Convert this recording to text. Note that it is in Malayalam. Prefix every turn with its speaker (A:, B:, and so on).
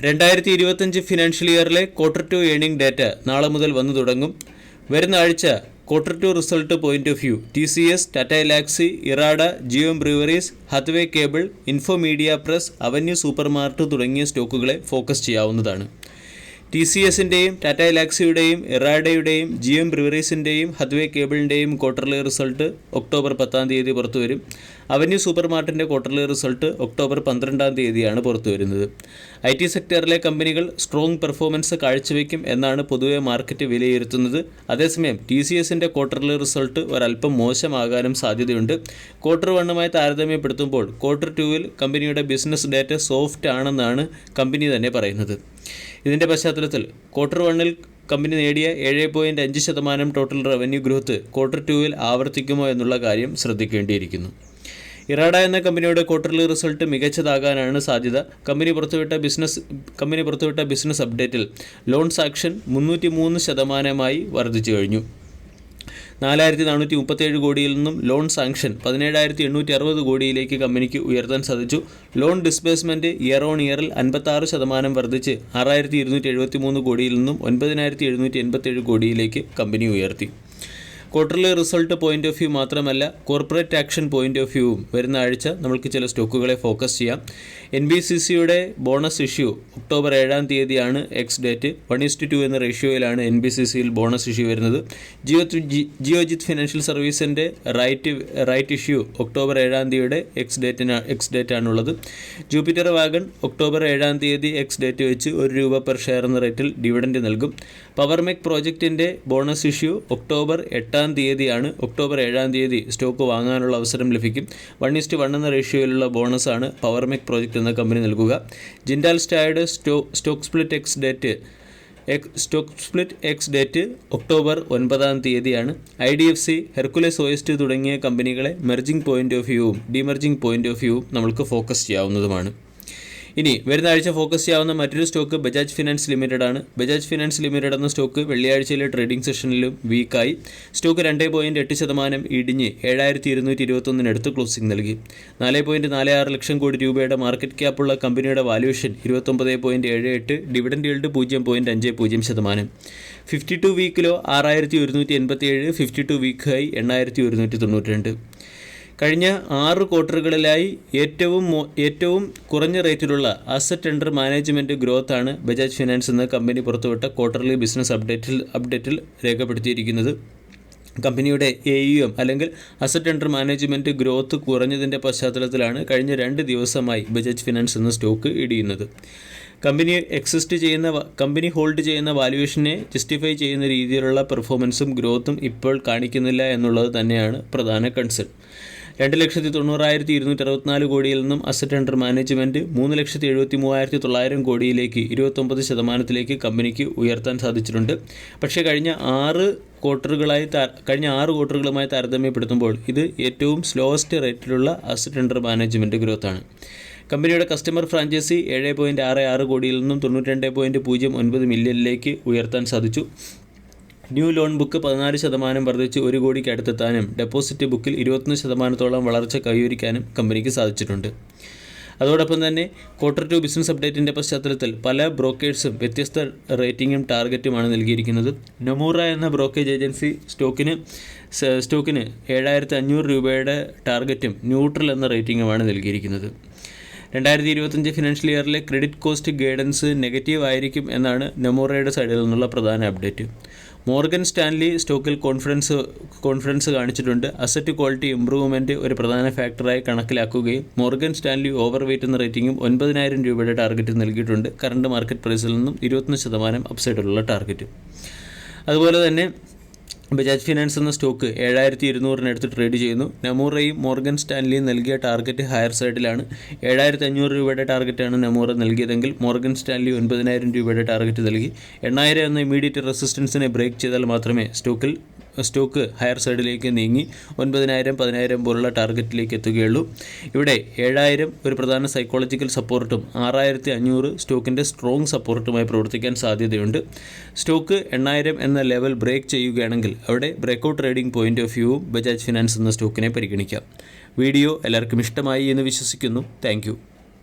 A: 2025 ഫിനാൻഷ്യൽ ഇയറിലെ ക്വാർട്ടർ 2 ഏണിംഗ് ഡാറ്റ നാളെ മുതൽ വന്നു തുടങ്ങും. വരുന്ന ആഴ്ച quarter 2 result point of view TCS, Tata Elxsi, IREDA, GM Breweries, Hathway Cable, Info Media Press, Avenue Supermart തുടങ്ങിയ സ്റ്റോക്കുകളെ ഫോക്കസ് ചെയ്യാവുന്നതാണ്. TCSൻ്റെയും ടാറ്റ എലാക്സിയുടെയും ഇറാഡയുടെയും ജിയോം ബ്രൂവറീസിൻ്റെയും ഹത്വേ കേബിളിൻ്റെയും ക്വാർട്ടർലി റിസൾട്ട് ഒക്ടോബർ 10 പുറത്തുവരും. അവന്യൂ സൂപ്പർമാർട്ടിൻ്റെ ക്വാർട്ടർലി റിസൾട്ട് ഒക്ടോബർ 12 പുറത്തുവരുന്നത്. IT സെക്ടറിലെ കമ്പനികൾ സ്ട്രോങ് പെർഫോമൻസ് കാഴ്ചവെക്കും എന്നാണ് പൊതുവെ മാർക്കറ്റ് വിലയിരുത്തുന്നത്. അതേസമയം TCSൻ്റെ ക്വാർട്ടർലി റിസൾട്ട് ഒരല്പം മോശമാകാനും സാധ്യതയുണ്ട്. ക്വാർട്ടർ 1 താരതമ്യപ്പെടുത്തുമ്പോൾ ക്വാർട്ടർ 2 കമ്പനിയുടെ ബിസിനസ് ഡാറ്റ സോഫ്റ്റ് ആണെന്നാണ് കമ്പനി തന്നെ പറയുന്നത്. ഇതിൻ്റെ പശ്ചാത്തലത്തിൽ ക്വാർട്ടർ 1 കമ്പനി നേടിയ 7.5% ടോട്ടൽ റവന്യൂ ഗ്രോത്ത് ക്വാർട്ടർ 2 ആവർത്തിക്കുമോ എന്നുള്ള കാര്യം ശ്രദ്ധിക്കേണ്ടിയിരിക്കുന്നു. ഇറാഡ എന്ന കമ്പനിയുടെ ക്വാർട്ടർലി റിസൾട്ട് മികച്ചതാകാനാണ് സാധ്യത. കമ്പനി പുറത്തുവിട്ട ബിസിനസ് അപ്ഡേറ്റിൽ ലോൺ സാങ്ഷൻ 303% വർദ്ധിച്ചു കഴിഞ്ഞു. 4,437 കോടിയിൽ നിന്നും ലോൺ സാങ്ഷൻ 17,860 കോടിയിലേക്ക് കമ്പനിക്ക് ഉയർത്താൻ സാധിച്ചു. ലോൺ ഡിസ്ബേഴ്സ്മെൻറ്റ് ഇയർ ഓൺ ഇയറിൽ 56% വർദ്ധിച്ച് 6,273 കോടിയിൽ നിന്നും 9,787 കോടിയിലേക്ക് കമ്പനി ഉയർത്തി. Quarterly result point of view മാത്രമല്ല, കോർപ്പറേറ്റ് ആക്ഷൻ പോയിന്റ് ഓഫ് വ്യൂവും വരുന്ന ആഴ്ച നമ്മൾക്ക് ചില സ്റ്റോക്കുകളെ ഫോക്കസ് ചെയ്യാം. NBCCയുടെ bonus issue October 7 ex date. 1:2 എന്ന റേഷ്യോയിലാണ് NBCCയിൽ ബോണസ് ഇഷ്യൂ വരുന്നത്. ജിയോജിത് ഫിനാൻഷ്യൽ സർവീസിൻ്റെ റൈറ്റ് ഇഷ്യൂ ഒക്ടോബർ 7 എക്സ് ഡേറ്റാണുള്ളത്. Jupiter Wagon October 7 ex date വെച്ച് ₹1 പെർ ഷെയർ എന്ന റേറ്റിൽ ഡിവിഡൻഡ് നൽകും. പവർമെക് പ്രോജക്റ്റിൻ്റെ bonus issue October 8 October 7 stock വാങ്ങാനുള്ള അവസരം ലഭിക്കും. 1:1 എന്ന റേഷ്യോയിലുള്ള ബോണസാണ് പവർമെക് പ്രോജക്റ്റ് എന്ന കമ്പനി നൽകുക. ജിൻഡാൽ സ്റ്റായുടെ stock split ex date October 9 IDFC, Hercules OST തുടങ്ങിയ കമ്പനികളെ മെർജിംഗ് പോയിന്റ് ഓഫ് വ്യൂവും ഡിമെർജിംഗ് പോയിന്റ് ഓഫ് വ്യൂവും നമ്മൾക്ക് ഫോക്കസ് ചെയ്യാവുന്നതുമാണ്. ഇനി വരുന്ന ആഴ്ച ഫോക്കസ് ചെയ്യാവുന്ന മറ്റൊരു സ്റ്റോക്ക് ബജാജ് ഫിനാൻസ് ലിമിറ്റഡ് ആണ്. ബജാജ് ഫിനാൻസ് ലിമിറ്റഡ് എന്ന സ്റ്റോക്ക് വെള്ളിയാഴ്ചയിലെ ട്രേഡിംഗ് സെഷനിലും വീക്കായി. സ്റ്റോക്ക് 2.8% ഇടിഞ്ഞ് 7,221 ക്ലോസിംഗ് നൽകി. 4.46 ലക്ഷം കോടി രൂപയുടെ മാർക്കറ്റ് ക്യാപ്പുള്ള കമ്പനിയുടെ valuation 29.78, dividend yield 0.50%. 52 week low 6,187, 52 week high 8,192. കഴിഞ്ഞ 6 ക്വാർട്ടറുകളിലായി ഏറ്റവും കുറഞ്ഞ റേറ്റിലുള്ള അസറ്റ് അണ്ടർ മാനേജ്മെൻറ്റ് ഗ്രോത്താണ് ബജാജ് ഫിനാൻസ് എന്ന കമ്പനി പുറത്തുവിട്ട ക്വാർട്ടർലി ബിസിനസ് അപ്ഡേറ്റിൽ രേഖപ്പെടുത്തിയിരിക്കുന്നത്. കമ്പനിയുടെ AUM അല്ലെങ്കിൽ അസറ്റ് അണ്ടർ മാനേജ്മെൻറ്റ് ഗ്രോത്ത് കുറഞ്ഞതിൻ്റെ പശ്ചാത്തലത്തിലാണ് കഴിഞ്ഞ 2 ദിവസമായി ബജാജ് ഫിനാൻസ് എന്ന സ്റ്റോക്ക് ഇടിയുന്നത്. കമ്പനി ഹോൾഡ് ചെയ്യുന്ന വാല്യൂഷനെ ജസ്റ്റിഫൈ ചെയ്യുന്ന രീതിയിലുള്ള പെർഫോമൻസും ഗ്രോത്തും ഇപ്പോൾ കാണിക്കുന്നില്ല എന്നുള്ളത് തന്നെയാണ് പ്രധാന കൺസേൺ. 2,90,264 കോടിയിൽ നിന്നും അസറ്റ് അണ്ടർ മാനേജ്മെൻറ്റ് 3,73,900 കോടിയിലേക്ക് 29% കമ്പനിക്ക് ഉയർത്താൻ സാധിച്ചിട്ടുണ്ട്. പക്ഷേ കഴിഞ്ഞ 6 ക്വാർട്ടറുകളുമായി താരതമ്യപ്പെടുത്തുമ്പോൾ ഇത് ഏറ്റവും സ്ലോവസ്റ്റ് റേറ്റിലുള്ള അസറ്റ് അണ്ടർ മാനേജ്മെൻറ്റ് ഗ്രോത്താണ്. കമ്പനിയുടെ കസ്റ്റമർ ഫ്രാഞ്ചൈസി 7.66 കോടിയിൽ നിന്നും 92.09 മില്യണിലേക്ക് ഉയർത്താൻ സാധിച്ചു. ന്യൂ ലോൺ ബുക്ക് 14% വർദ്ധിച്ച് 1 കോടിക്ക് അടുത്തെത്താനും ഡെപ്പോസിറ്റ് ബുക്കിൽ 21% വളർച്ച കൈവരിക്കാനും കമ്പനിക്ക് സാധിച്ചിട്ടുണ്ട്. അതോടൊപ്പം തന്നെ ക്വാർട്ടർ 2 ബിസിനസ് അപ്ഡേറ്റിൻ്റെ പശ്ചാത്തലത്തിൽ പല ബ്രോക്കേഴ്സും വ്യത്യസ്ത റേറ്റിംഗും ടാർഗറ്റുമാണ് നൽകിയിരിക്കുന്നത്. നൊമൂറ എന്ന ബ്രോക്കേജ് ഏജൻസി സ്റ്റോക്കിന് 7,500 രൂപയുടെ ടാർഗറ്റും ന്യൂട്രൽ എന്ന റേറ്റിംഗുമാണ് നൽകിയിരിക്കുന്നത്. 2025 ഫിനാൻഷ്യൽ ഇയറിലെ ക്രെഡിറ്റ് കോസ്റ്റ് ഗൈഡൻസ് നെഗറ്റീവ് ആയിരിക്കും എന്നാണ് നൊമൂറയുടെ സൈഡിൽ നിന്നുള്ള പ്രധാന അപ്ഡേറ്റ്. മോർഗൻ സ്റ്റാൻലി സ്റ്റോക്കിൽ കോൺഫിഡൻസ് കാണിച്ചിട്ടുണ്ട്. അസറ്റ് ക്വാളിറ്റി ഇംപ്രൂവ്മെൻറ്റ് ഒരു പ്രധാന ഫാക്ടറായി കണക്കിലാക്കുകയും മോർഗൻ സ്റ്റാൻലി ഓവർ വെയ്റ്റ് എന്ന റേറ്റിംഗും 9,000 രൂപയുടെ ടാർഗറ്റ് നൽകിയിട്ടുണ്ട്. കറണ്ട് മാർക്കറ്റ് പ്രൈസിൽ നിന്നും 21% അപ്സൈഡിലുള്ള ടാർഗറ്റ്. അതുപോലെ തന്നെ ബജാജ് ഫിനാൻസ് എന്ന സ്റ്റോക്ക് 7,200 ട്രേഡ് ചെയ്യുന്നു. നൊമൂറയും മോർഗൻ സ്റ്റാൻലിയും നൽകിയ ടാർഗറ്റ് ഹയർ സൈഡിലാണ്. 7,500 രൂപയുടെ ടാർഗറ്റാണ് നൊമൂറ നൽകിയതെങ്കിൽ മോർഗൻ സ്റ്റാൻലി 9,000 രൂപയുടെ ടാർഗറ്റ് നൽകി. 8,000 എന്ന ഇമീഡിയറ്റ് റെസിസ്റ്റൻസിനെ ബ്രേക്ക് ചെയ്താൽ മാത്രമേ സ്റ്റോക്ക് ഹയർ സൈഡിലേക്ക് നീങ്ങി 9,000, 10,000 പോലുള്ള ടാർഗറ്റിലേക്ക് എത്തുകയുള്ളൂ. ഇവിടെ 7,000 ഒരു പ്രധാന സൈക്കോളജിക്കൽ സപ്പോർട്ടും 6,500 സ്റ്റോക്കിൻ്റെ സ്ട്രോങ് സപ്പോർട്ടുമായി പ്രവർത്തിക്കാൻ സാധ്യതയുണ്ട്. സ്റ്റോക്ക് 8,000 എന്ന ലെവൽ ബ്രേക്ക് ചെയ്യുകയാണെങ്കിൽ അവിടെ ബ്രേക്കൗട്ട് ട്രേഡിംഗ് പോയിന്റ് ഓഫ് വ്യൂവും ബജാജ് ഫിനാൻസ് എന്ന സ്റ്റോക്കിനെ പരിഗണിക്കാം. വീഡിയോ എല്ലാവർക്കും ഇഷ്ടമായി എന്ന് വിശ്വസിക്കുന്നു. താങ്ക്